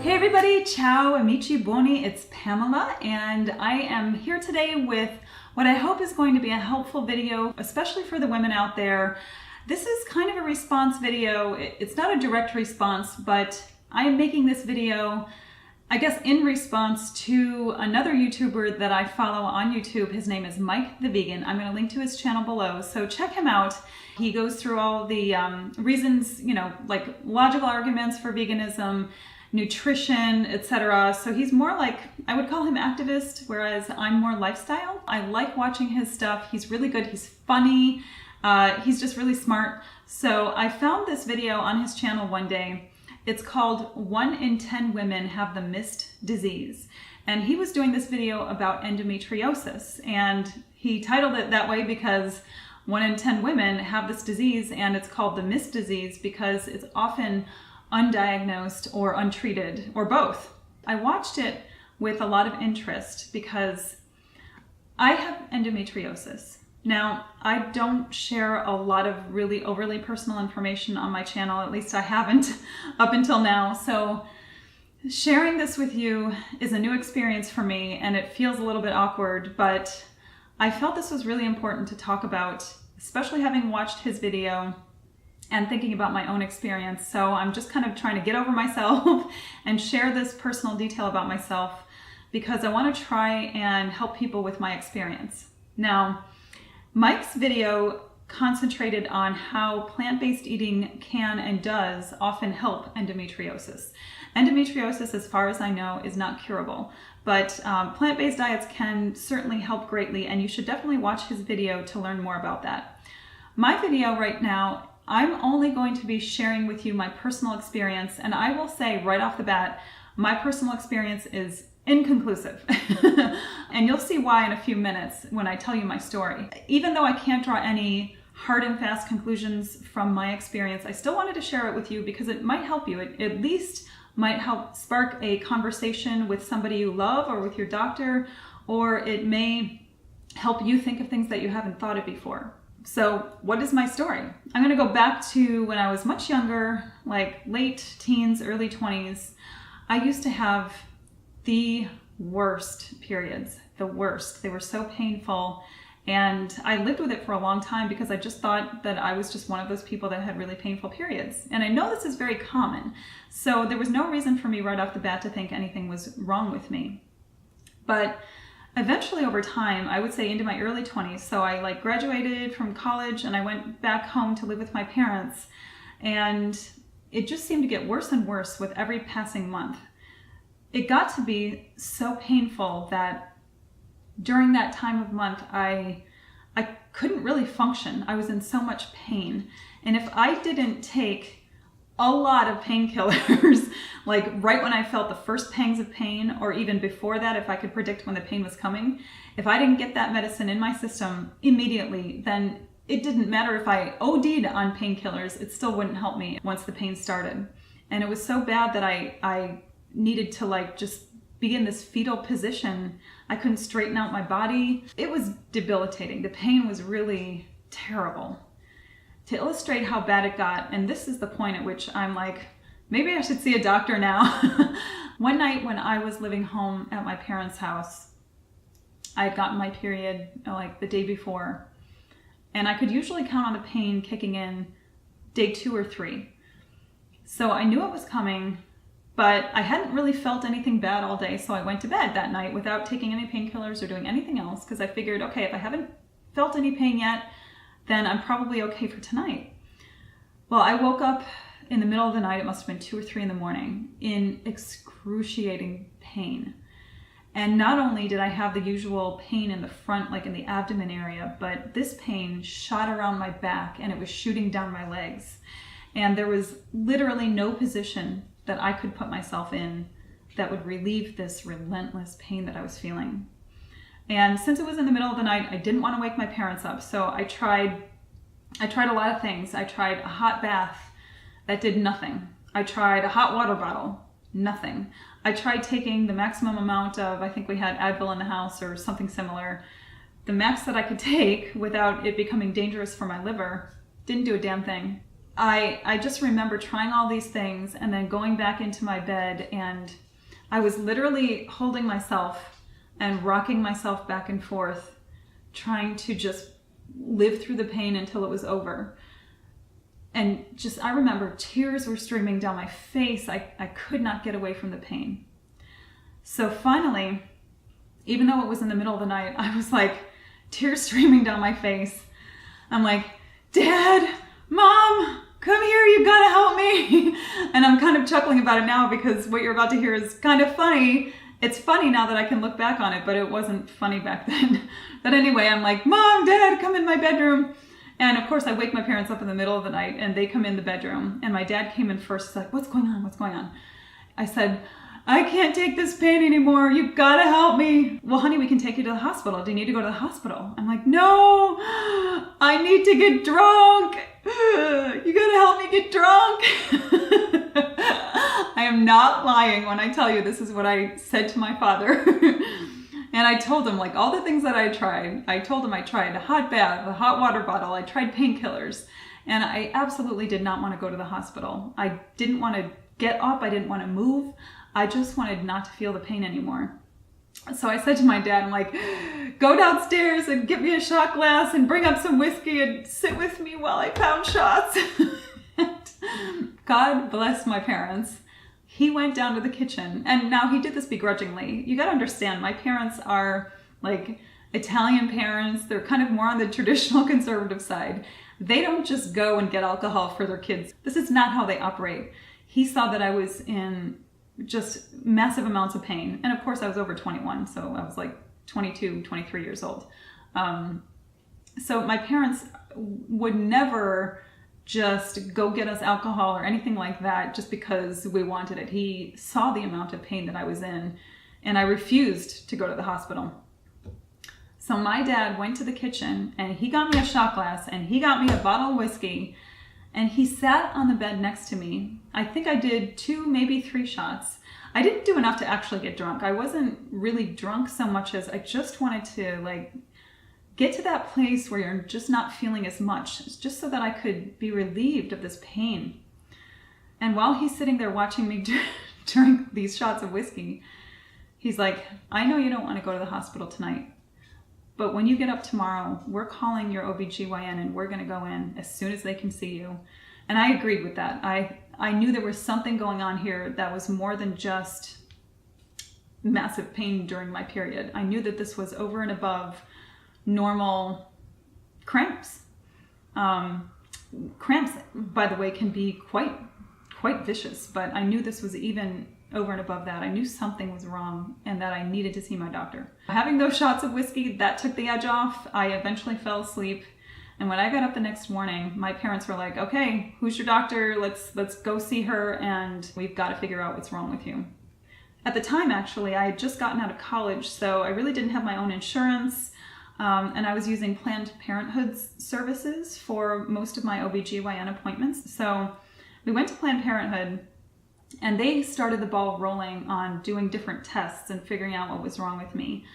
Hey everybody, ciao, amici, buoni, it's Pamela, and I am here today with what I hope is going to be a helpful video, especially for the women out there. This is kind of a response video. It's not a direct response, but I am making this video, I guess, in response to another YouTuber that I follow on YouTube. His name is Mike the Vegan. I'm going to link to his channel below, so check him out. He goes through all the reasons, like logical arguments for veganism, nutrition, etc. So he's more like, I would call him activist, whereas I'm more lifestyle. I like watching his stuff. He's really good. He's funny. He's just really smart. So I found this video on his channel one day. It's called 1 in 10 Women Have the Missed Disease. And he was doing this video about endometriosis. And he titled it that way because 1 in 10 women have this disease, and it's called the missed disease because it's often undiagnosed or untreated, or both. I watched it with a lot of interest because I have endometriosis. Now, I don't share a lot of really overly personal information on my channel, at least I haven't up until now. So sharing this with you is a new experience for me, and it feels a little bit awkward, but I felt this was really important to talk about, especially having watched his video and thinking about my own experience. So I'm just kind of trying to get over myself and share this personal detail about myself because I want to try and help people with my experience. Now, Mike's video concentrated on how plant-based eating can and does often help endometriosis. Endometriosis, as far as I know, is not curable, but plant-based diets can certainly help greatly, and you should definitely watch his video to learn more about that. My video right now, I'm only going to be sharing with you my personal experience, and I will say right off the bat, my personal experience is inconclusive. And you'll see why in a few minutes when I tell you my story. Even though I can't draw any hard and fast conclusions from my experience, I still wanted to share it with you because it might help you. It at least might help spark a conversation with somebody you love or with your doctor, or it may help you think of things that you haven't thought of before. So what is my story? I'm going to go back to when I was much younger, like late teens, early 20s. I used to have the worst periods, the worst. They were so painful, and I lived with it for a long time because I just thought that I was just one of those people that had really painful periods. And I know this is very common, so there was no reason for me right off the bat to think anything was wrong with me. But eventually over time, I would say into my early 20s, so I graduated from college and I went back home to live with my parents, and it just seemed to get worse and worse with every passing month. It got to be so painful that during that time of month, I couldn't really function. I was in so much pain. And if I didn't take a lot of painkillers, like right when I felt the first pangs of pain, or even before that, if I could predict when the pain was coming, if I didn't get that medicine in my system immediately, then it didn't matter if I OD'd on painkillers, it still wouldn't help me once the pain started. And it was so bad that I needed to just be in this fetal position. I couldn't straighten out my body. It was debilitating. The pain was really terrible. To illustrate how bad it got, and this is the point at which I'm like, maybe I should see a doctor now. One night when I was living home at my parents' house, I had gotten my period like the day before, and I could usually count on the pain kicking in day 2 or 3. So I knew it was coming, but I hadn't really felt anything bad all day, so I went to bed that night without taking any painkillers or doing anything else, because I figured, okay, if I haven't felt any pain yet, then I'm probably okay for tonight. Well, I woke up in the middle of the night, it must have been 2 or 3 in the morning, in excruciating pain. And not only did I have the usual pain in the front, like in the abdomen area, but this pain shot around my back and it was shooting down my legs. And there was literally no position that I could put myself in that would relieve this relentless pain that I was feeling. And since it was in the middle of the night, I didn't want to wake my parents up, so I tried a lot of things. I tried a hot bath, that did nothing. I tried a hot water bottle, nothing. I tried taking the maximum amount of, I think we had Advil in the house or something similar, the max that I could take without it becoming dangerous for my liver. Didn't do a damn thing. I just remember trying all these things and then going back into my bed, and I was literally holding myself and rocking myself back and forth, trying to just live through the pain until it was over. And just, I remember tears were streaming down my face. I could not get away from the pain. So finally, even though it was in the middle of the night, I was like, tears streaming down my face. I'm like, Dad, Mom, come here, you gotta help me. And I'm kind of chuckling about it now because what you're about to hear is kind of funny. It's funny now that I can look back on it, but it wasn't funny back then. But anyway, I'm like, Mom, Dad, come in my bedroom. And of course I wake my parents up in the middle of the night and they come in the bedroom, and my dad came in first. He's like, what's going on? What's going on? I said, I can't take this pain anymore. You've got to help me. Well, honey, we can take you to the hospital. Do you need to go to the hospital? I'm like, no, I need to get drunk. You got to help me get drunk. I am not lying when I tell you this is what I said to my father. And I told him like all the things that I tried. I told him I tried a hot bath, a hot water bottle. I tried painkillers. And I absolutely did not want to go to the hospital. I didn't want to get up. I didn't want to move. I just wanted not to feel the pain anymore. So I said to my dad, I'm like, go downstairs and get me a shot glass and bring up some whiskey and sit with me while I pound shots. God bless my parents. He went down to the kitchen, and now he did this begrudgingly. You got to understand, my parents are like Italian parents. They're kind of more on the traditional conservative side. They don't just go and get alcohol for their kids. This is not how they operate. He saw that I was in just massive amounts of pain. And of course I was over 21, so I was like 22, 23 years old. So my parents would never just go get us alcohol or anything like that just because we wanted it. He saw the amount of pain that I was in, and I refused to go to the hospital. So my dad went to the kitchen and he got me a shot glass and he got me a bottle of whiskey, and he sat on the bed next to me. I think I did 2, maybe 3 shots. I didn't do enough to actually get drunk. I wasn't really drunk so much as I just wanted to like get to that place where you're just not feeling as much, just so that I could be relieved of this pain. And while he's sitting there watching me drink these shots of whiskey, he's like, I know you don't want to go to the hospital tonight, but when you get up tomorrow, we're calling your OBGYN and we're going to go in as soon as they can see you. And I agreed with that. I knew there was something going on here that was more than just massive pain during my period. I knew that this was over and above normal cramps. Cramps, by the way, can be quite vicious, but I knew this was even over and above that. I knew something was wrong and that I needed to see my doctor. Having those shots of whiskey, that took the edge off. I eventually fell asleep. And when I got up the next morning, my parents were like, okay, who's your doctor? Let's go see her, and we've got to figure out what's wrong with you. At the time, actually, I had just gotten out of college, so I really didn't have my own insurance. And I was using Planned Parenthood's services for most of my OBGYN appointments. So we went to Planned Parenthood, and they started the ball rolling on doing different tests and figuring out what was wrong with me.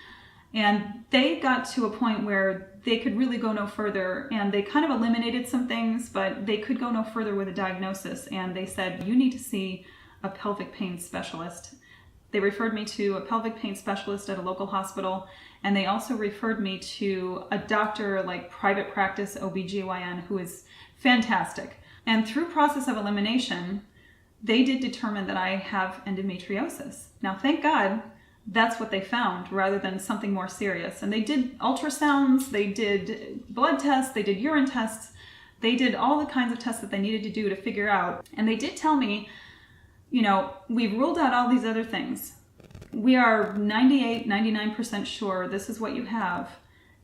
And they got to a point where they could really go no further, and they kind of eliminated some things, but they could go no further with a diagnosis. And they said, you need to see a pelvic pain specialist. They referred me to a pelvic pain specialist at a local hospital, and they also referred me to a doctor, like private practice OBGYN, who is fantastic. And through process of elimination, they did determine that I have endometriosis. Now, thank God, that's what they found rather than something more serious. And they did ultrasounds, they did blood tests, they did urine tests, they did all the kinds of tests that they needed to do to figure out. And they did tell me, you know, we've ruled out all these other things. We are 98, 99% sure this is what you have.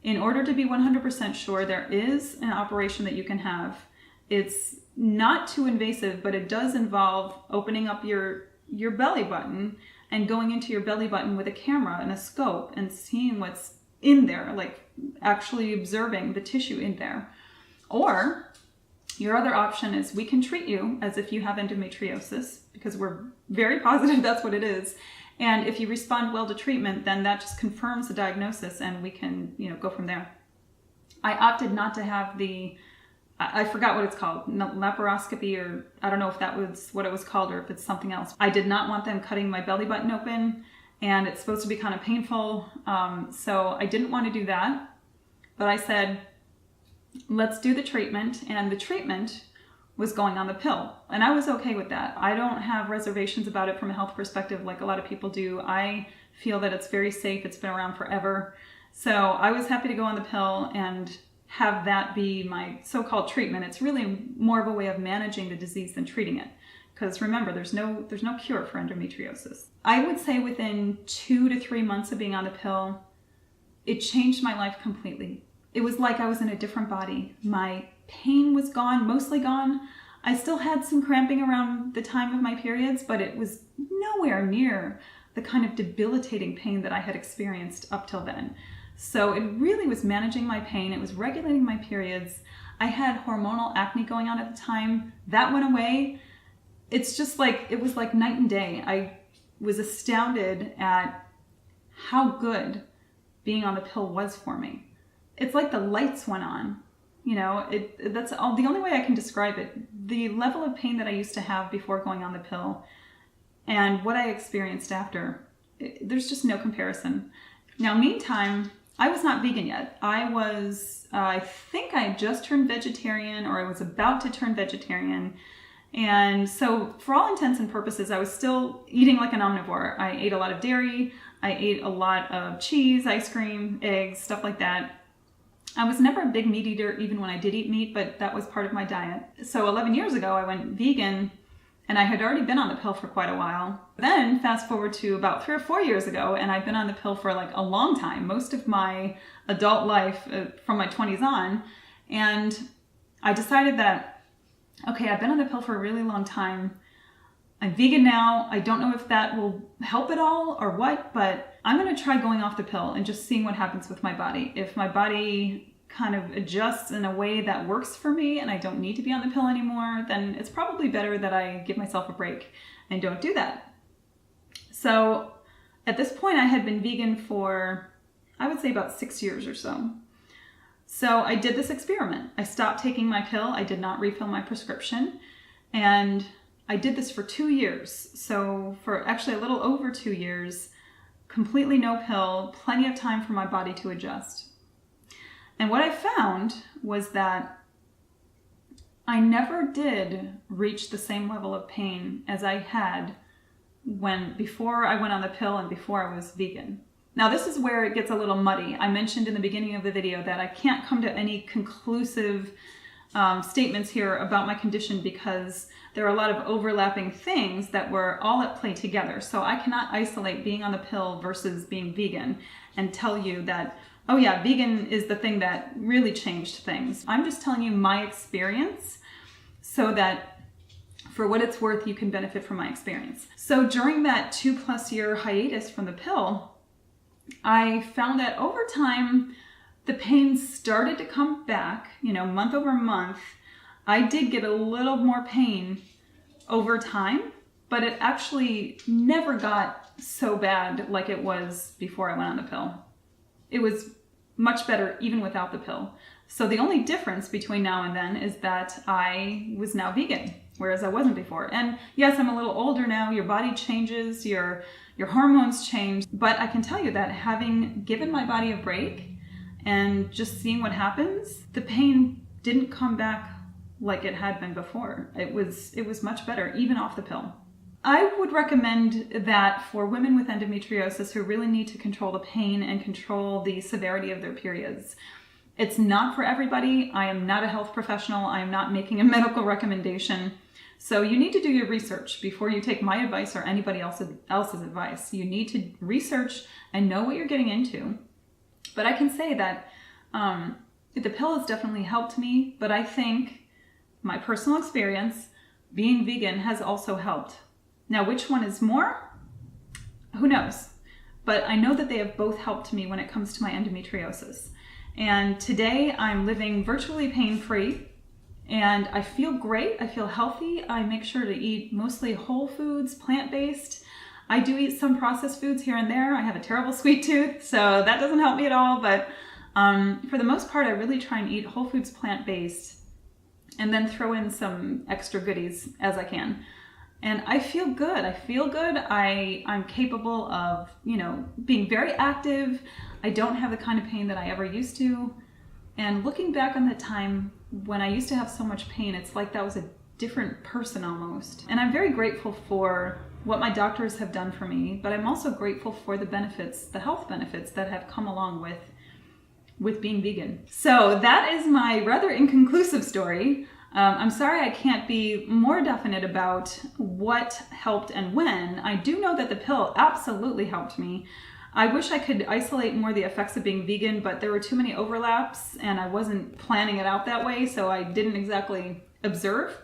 In order to be 100% sure, there is an operation that you can have. It's not too invasive, but it does involve opening up your belly button and going into your belly button with a camera and a scope and seeing what's in there, like actually observing the tissue in there. Or your other option is we can treat you as if you have endometriosis, because we're very positive that's what it is. And if you respond well to treatment, then that just confirms the diagnosis and we can, go from there. I opted not to have the I forgot what it's called, laparoscopy, or I don't know if that was what it was called or if it's something else. I did not want them cutting my belly button open, and it's supposed to be kind of painful. So I didn't want to do that, but I said, let's do the treatment. And the treatment was going on the pill. And I was okay with that. I don't have reservations about it from a health perspective like a lot of people do. I feel that it's very safe. It's been around forever. So I was happy to go on the pill and have that be my so-called treatment. It's really more of a way of managing the disease than treating it. Because remember, there's no cure for endometriosis. I would say within 2 to 3 months of being on the pill, it changed my life completely. It was like I was in a different body. My pain was gone, mostly gone. I still had some cramping around the time of my periods, but it was nowhere near the kind of debilitating pain that I had experienced up till then. So it really was managing my pain. It was regulating my periods. I had hormonal acne going on at the time. That went away. It's just like, it was like night and day. I was astounded at how good being on the pill was for me. It's like the lights went on. You know, that's all, the only way I can describe it. The level of pain that I used to have before going on the pill and what I experienced after, there's just no comparison. Now, meantime, I was not vegan yet. I think I had just turned vegetarian, or I was about to turn vegetarian. And so for all intents and purposes, I was still eating like an omnivore. I ate a lot of dairy. I ate a lot of cheese, ice cream, eggs, stuff like that. I was never a big meat eater, even when I did eat meat, but that was part of my diet. So 11 years ago, I went vegan, and I had already been on the pill for quite a while. Then fast forward to about 3 or 4 years ago, and I've been on the pill for like a long time, most of my adult life, from my 20s on. And I decided that, okay, I've been on the pill for a really long time. I'm vegan now. I don't know if that will help at all or what, but I'm going to try going off the pill and just seeing what happens with my body. If my body kind of adjusts in a way that works for me and I don't need to be on the pill anymore, then it's probably better that I give myself a break and don't do that. So at this point, I had been vegan for, I would say, about 6 years or so. So I did this experiment. I stopped taking my pill. I did not refill my prescription. And I did this for 2 years. So for actually a little over 2 years, completely no pill, plenty of time for my body to adjust. And what I found was that I never did reach the same level of pain as I had before I went on the pill and before I was vegan. Now, this is where it gets a little muddy. I mentioned in the beginning of the video that I can't come to any conclusive statements here about my condition because there are a lot of overlapping things that were all at play together. So I cannot isolate being on the pill versus being vegan and tell you that, oh yeah, vegan is the thing that really changed things. I'm just telling you my experience so that for what it's worth, you can benefit from my experience. So during that 2+ year hiatus from the pill, I found that over time, the pain started to come back, month over month. I did get a little more pain over time, but it actually never got so bad like it was before I went on the pill. It was much better even without the pill. So the only difference between now and then is that I was now vegan, whereas I wasn't before. And yes, I'm a little older now. Your body changes, your hormones change. But I can tell you that having given my body a break and just seeing what happens, the pain didn't come back like it had been before. It was much better, even off the pill. I would recommend that for women with endometriosis who really need to control the pain and control the severity of their periods. It's not for everybody. I am not a health professional. I am not making a medical recommendation. So you need to do your research before you take my advice or anybody else's advice. You need to research and know what you're getting into. But I can say that the pill has definitely helped me, but I think my personal experience being vegan has also helped. Now, which one is more? Who knows? But I know that they have both helped me when it comes to my endometriosis. And today I'm living virtually pain-free and I feel great. I feel healthy. I make sure to eat mostly whole foods, plant-based. I do eat some processed foods here and there. I have a terrible sweet tooth, so that doesn't help me at all. But for the most part, I really try and eat whole foods, plant-based. and then throw in some extra goodies as I can. And I feel good. I feel good. I'm capable of, being very active. I don't have the kind of pain that I ever used to. And looking back on that time when I used to have so much pain, it's like that was a different person almost. And I'm very grateful for what my doctors have done for me, but I'm also grateful for the benefits, the health benefits that have come along with being vegan. So that is my rather inconclusive story. I'm sorry I can't be more definite about what helped and when. I do know that the pill absolutely helped me. I wish I could isolate more the effects of being vegan, but there were too many overlaps and I wasn't planning it out that way, so I didn't exactly observe.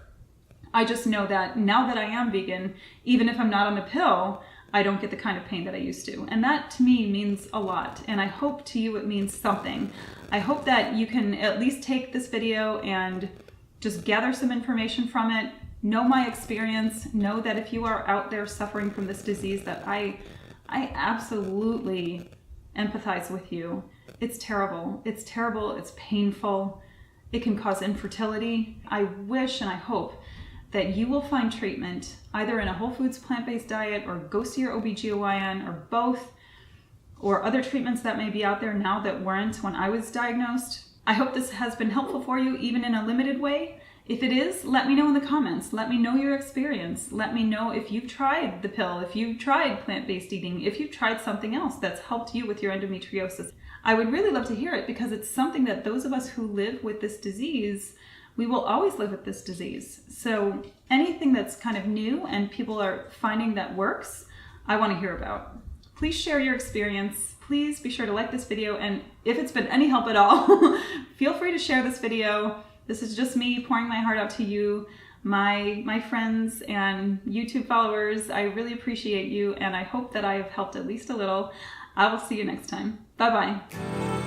I just know that now that I am vegan, even if I'm not on the pill, I don't get the kind of pain that I used to. And that to me means a lot. And I hope to you it means something. I hope that you can at least take this video and just gather some information from it. Know my experience. Know that if you are out there suffering from this disease, that I absolutely empathize with you. It's terrible. It's terrible. It's painful. It can cause infertility. I wish and I hope that you will find treatment either in a whole foods plant-based diet or go see your OBGYN or both, or other treatments that may be out there now that weren't when I was diagnosed. I hope this has been helpful for you, even in a limited way. If it is, let me know in the comments. Let me know your experience. Let me know if you've tried the pill, if you've tried plant-based eating, if you've tried something else that's helped you with your endometriosis. I would really love to hear it because it's something that those of us who live with this disease, we will always live with this disease. So anything that's kind of new and people are finding that works, I want to hear about. Please share your experience. Please be sure to like this video. And if it's been any help at all, feel free to share this video. This is just me pouring my heart out to you, my friends and YouTube followers. I really appreciate you and I hope that I have helped at least a little. I will see you next time. Bye-bye.